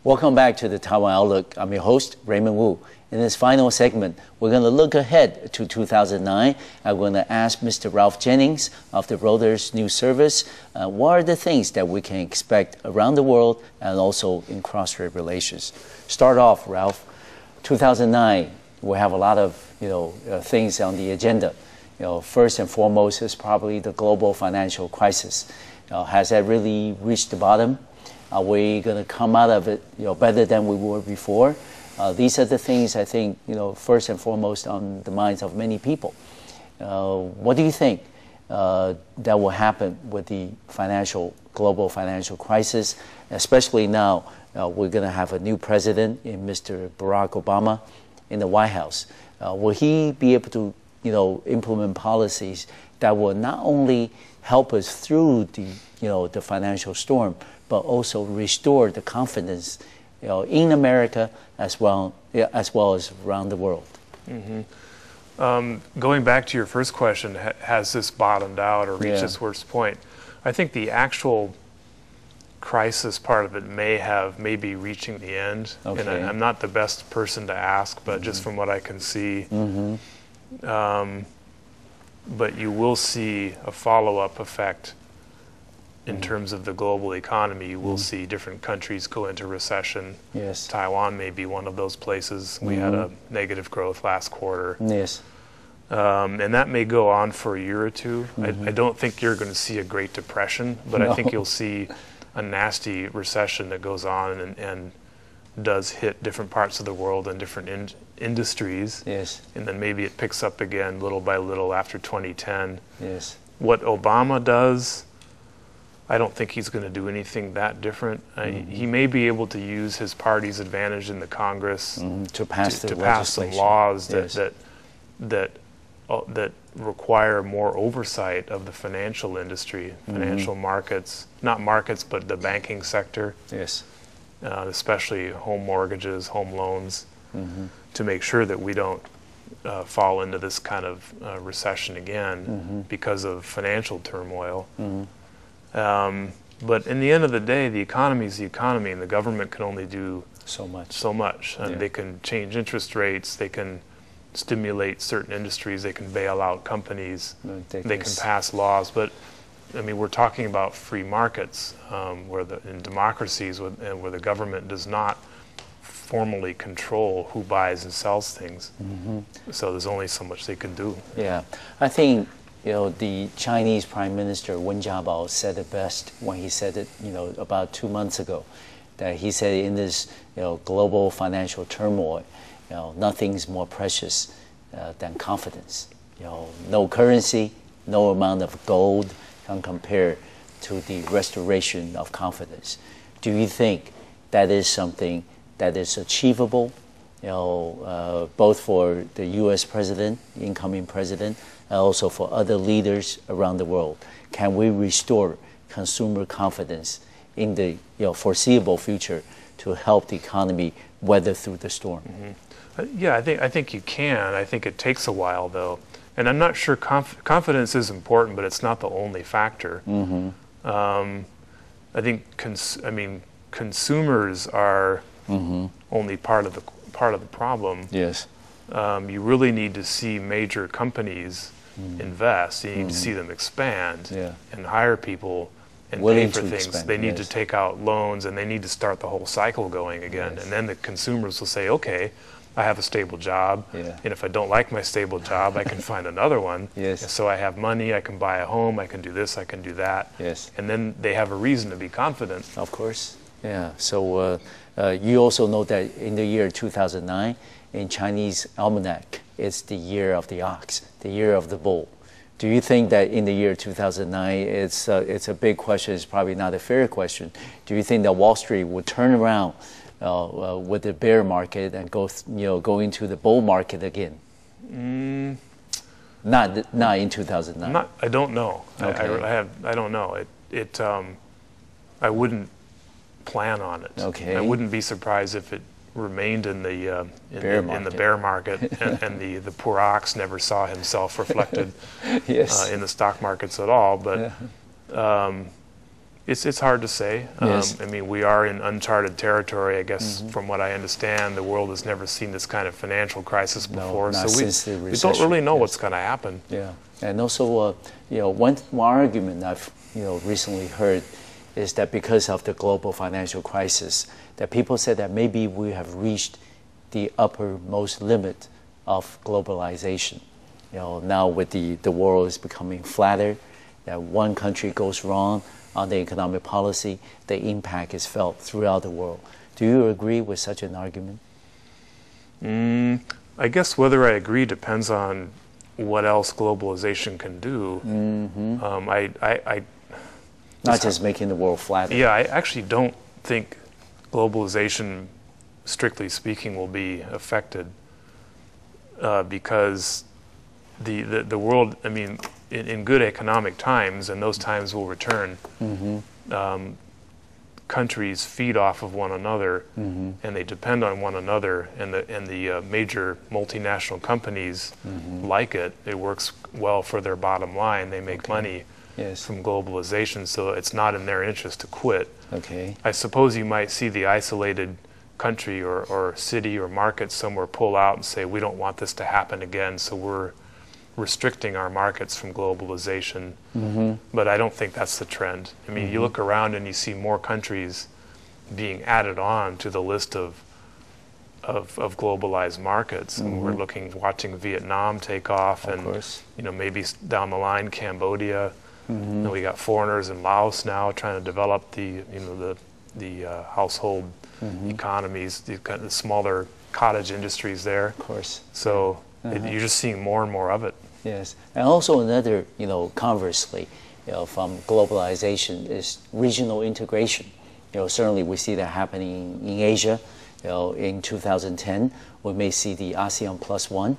Welcome back to the Taiwan Outlook. I'm your host, Raymond Wu. In this final segment, we're going to look ahead to 2009. I'm going to ask Mr. Ralph Jennings of the Reuters News Service, what are the things that we can expect around the world and also in cross-strait relations. Start off, Ralph. 2009, we have a lot of things on the agenda. First and foremost is probably the global financial crisis. Has that really reached the bottom? Are we going to come out of it better than we were before? These are the things I think first and foremost on the minds of many people. What do you think that will happen with the global financial crisis, especially now we're going to have a new president in Mr. Barack Obama in the White House. Will he be able to implement policies that will not only help us through the financial storm, but also restore the confidence in America as well as around the world? Mm-hmm. Going back to your first question, has this bottomed out or reached its worst point? I think the actual crisis part of it may be reaching the end. Okay. And I'm not the best person to ask, but just from what I can see. But you will see a follow-up effect in terms of the global economy. You will see different countries go into recession. Yes. Taiwan may be one of those places. We had a negative growth last quarter. Yes. And that may go on for a year or two. I don't think you're going to see a Great Depression, but I think you'll see a nasty recession that goes on and does hit different parts of the world and different industries. Yes. And then maybe it picks up again little by little after 2010. Yes. What Obama does, I don't think he's going to do anything that different. He may be able to use his party's advantage in the Congress to pass some laws that require more oversight of the financial industry, financial markets, not markets, but the banking sector. Yes. Especially home mortgages, home loans, to make sure that we don't fall into this kind of recession again because of financial turmoil. But in the end of the day, the economy is the economy, and the government can only do so much. And they can change interest rates, they can stimulate certain industries, they can bail out companies, they can pass laws. But I mean, we're talking about free markets, in democracies, where the government does not formally control who buys and sells things. So there's only so much they can do. Yeah, I think the Chinese Prime Minister Wen Jiabao said it best when he said it about 2 months ago, that he said in this global financial turmoil, nothing's more precious than confidence. No currency, no amount of gold can compare to the restoration of confidence. Do you think that is something that is achievable, both for the U.S. president, incoming president, and also for other leaders around the world? Can we restore consumer confidence in the foreseeable future to help the economy weather through the storm? Yeah, I think you can. I think it takes a while, though. And I'm not sure confidence is important, but it's not the only factor. I think consumers are only part of the problem. Yes. You really need to see major companies invest. You need to see them expand and hire people and pay for things. Expand, they need to take out loans, and they need to start the whole cycle going again. And then the consumers will say, okay, I have a stable job, and if I don't like my stable job, I can find another one. So I have money, I can buy a home, I can do this, I can do that. And then they have a reason to be confident. Of course. Yeah. So you also know that in the year 2009, in Chinese almanac, it's the year of the ox, the year of the bull. Do you think that in the year 2009, it's a big question, it's probably not a fair question. Do you think that Wall Street would turn around with the bear market and go into the bull market again? Not in 2009. I don't know. Okay. I don't know. I wouldn't plan on it. Okay. I wouldn't be surprised if it remained in the bear market, and the poor ox never saw himself reflected in the stock markets at all. But It's hard to say. Yes. I mean, we are in uncharted territory, I guess, from what I understand. The world has never seen this kind of financial crisis before, not so since the we don't recession. really know Yes. what's going to happen. Yeah, and also, one argument I've recently heard is that because of the global financial crisis, that people said that maybe we have reached the uppermost limit of globalization. Now with the world is becoming flatter, that one country goes wrong on the economic policy, the impact is felt throughout the world. Do you agree with such an argument? I guess whether I agree depends on what else globalization can do. Not just making the world flatter. Yeah, I actually don't think globalization, strictly speaking, will be affected because the world, I mean, in good economic times, and those times will return, countries feed off of one another, and they depend on one another, and the major multinational companies like it. It works well for their bottom line. They make money from globalization, so it's not in their interest to quit. I suppose you might see the isolated country or city or market somewhere pull out and say, we don't want this to happen again, so we're restricting our markets from globalization. But I don't think that's the trend. I mean, you look around and you see more countries being added on to the list of globalized markets. And we're watching Vietnam take off, and maybe down the line Cambodia. And we got foreigners in Laos now trying to develop the household economies, the smaller cottage industries there. So you're just seeing more and more of it. Yes, and also another, conversely, from globalization is regional integration. Certainly we see that happening in Asia. In 2010, we may see the ASEAN +1,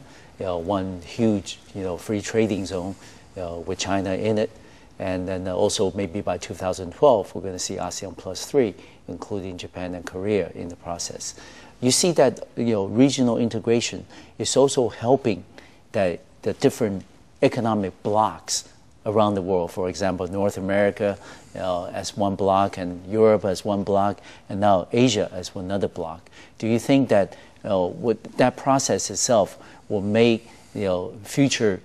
one huge, free trading zone with China in it. And then also maybe by 2012, we're going to see ASEAN +3, including Japan and Korea in the process. You see that regional integration is also helping the different economic blocks around the world. For example, North America as one block, and Europe as one block, and now Asia as another block. Do you think that that process itself will make future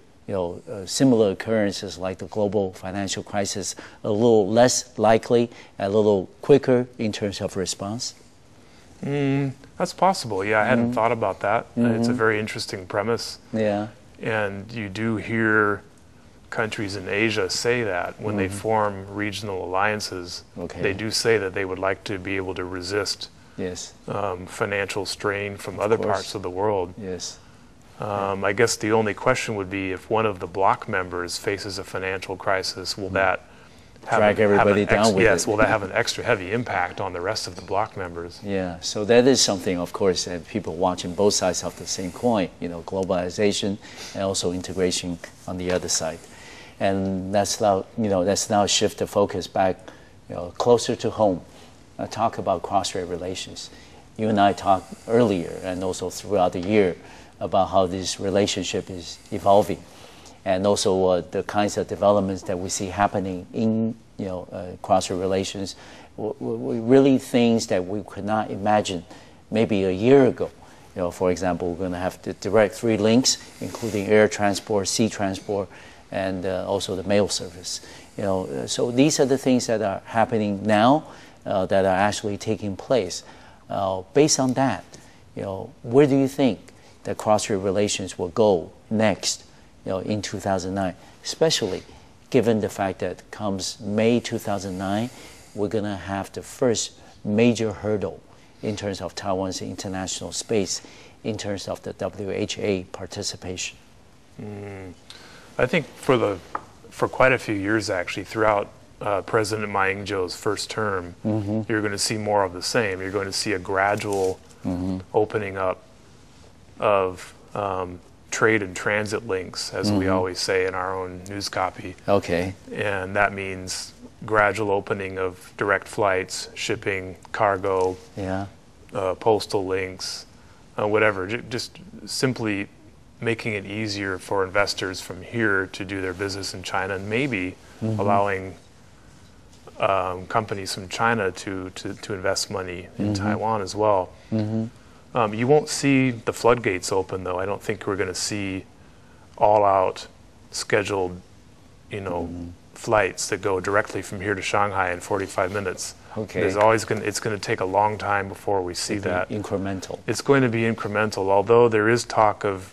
similar occurrences like the global financial crisis a little less likely, a little quicker in terms of response? That's possible. Yeah, I hadn't thought about that. It's a very interesting premise. Yeah. And you do hear countries in Asia say that when they form regional alliances, they do say that they would like to be able to resist financial strain from other parts of the world. I guess the only question would be if one of the bloc members faces a financial crisis, will that drag everybody down with it? Yes, will that have an extra heavy impact on the rest of the bloc members? Yeah, so that is something, of course, that people watching both sides of the same coin, globalization and also integration on the other side. And that's now shift the focus back, closer to home. Talk about cross-strait relations. You and I talked earlier and also throughout the year about how this relationship is evolving, and also the kinds of developments that we see happening in cross-strait relations, really things that we could not imagine maybe a year ago. For example, we're going to have the direct 3 links, including air transport, sea transport, and also the mail service. So these are the things that are happening now that are actually taking place. Based on that, where do you think that cross-strait relations will go next, in 2009, especially given the fact that comes May 2009, we're going to have the first major hurdle in terms of Taiwan's international space, in terms of the WHA participation? I think for quite a few years, actually, throughout President Ma Ying-jeou's first term, you're going to see more of the same. You're going to see a gradual opening up of trade and transit links, as we always say in our own news copy. And that means gradual opening of direct flights, shipping, cargo, postal links, whatever. Just simply making it easier for investors from here to do their business in China, and maybe allowing companies from China to invest money in Taiwan as well. You won't see the floodgates open, though. I don't think we're going to see all-out scheduled, flights that go directly from here to Shanghai in 45 minutes. Okay. There's always it's going to take a long time before we see that. Incremental. It's going to be incremental, although there is talk of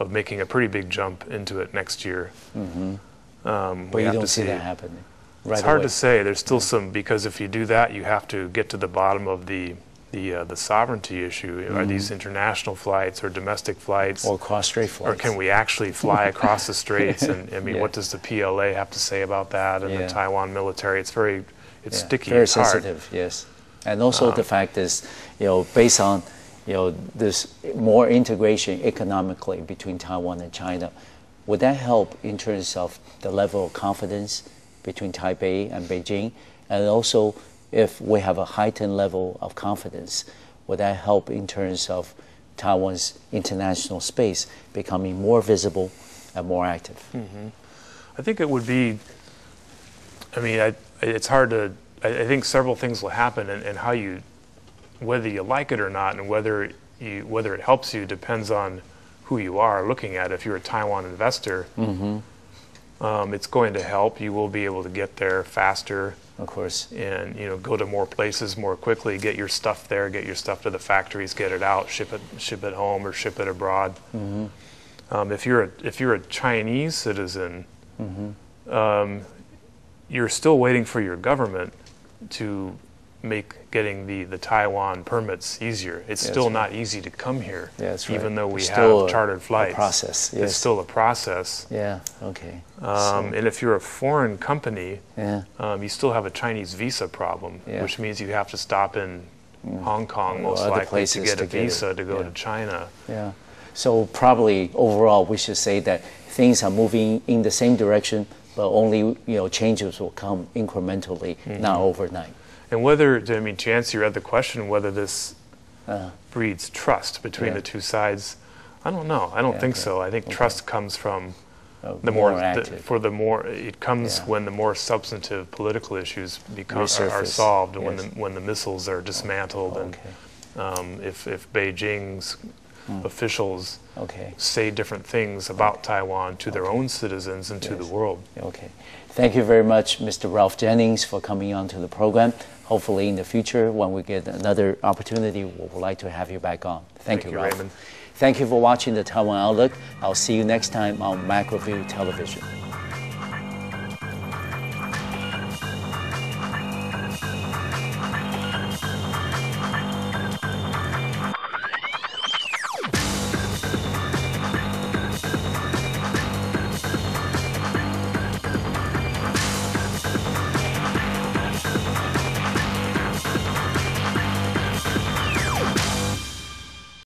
making a pretty big jump into it next year. But you don't see that happening. Right It's hard away. to say. There's still some, because if you do that, you have to get to the bottom of the sovereignty issue. Are these international flights or domestic flights? Or cross-strait flights. Or can we actually fly across the straits? And I mean, what does the PLA have to say about that? And the Taiwan military? It's sticky. Very it's hard. sensitive. Yes. And also the fact is, based on this more integration economically between Taiwan and China, would that help in terms of the level of confidence between Taipei and Beijing? And also, if we have a heightened level of confidence, would that help in terms of Taiwan's international space becoming more visible and more active? I think it would be, it's hard to, I think several things will happen, and how whether you like it or not, and whether it helps you depends on who you are looking at. If you're a Taiwan investor, it's going to help. You will be able to get there faster. Of course. And go to more places more quickly, get your stuff there, get your stuff to the factories, get it out, ship it home or ship it abroad. If you're a Chinese citizen, you're still waiting for your government to make getting the Taiwan permits easier. It's still not easy to come here, even though we have chartered flights. A process. Yes. It's still a process. Yeah. Okay. And if you're a foreign company, you still have a Chinese visa problem, Yeah. which means you have to stop in Hong Kong most likely to get a visa to go to China. Yeah. So probably overall, we should say that things are moving in the same direction, but only changes will come incrementally, not overnight. And to answer your other question, whether this breeds trust between the two sides, I don't know. I don't think so. I think trust comes from it comes when the more substantive political issues are solved, and when the missiles are dismantled, and if Beijing's officials say different things about Taiwan to their own citizens and to the world. Okay. Thank you very much, Mr. Ralph Jennings, for coming on to the program. Hopefully in the future, when we get another opportunity, we would like to have you back on. Thank you, Ralph. Raymond. Thank you for watching the Taiwan Outlook. I'll see you next time on MacroView Television.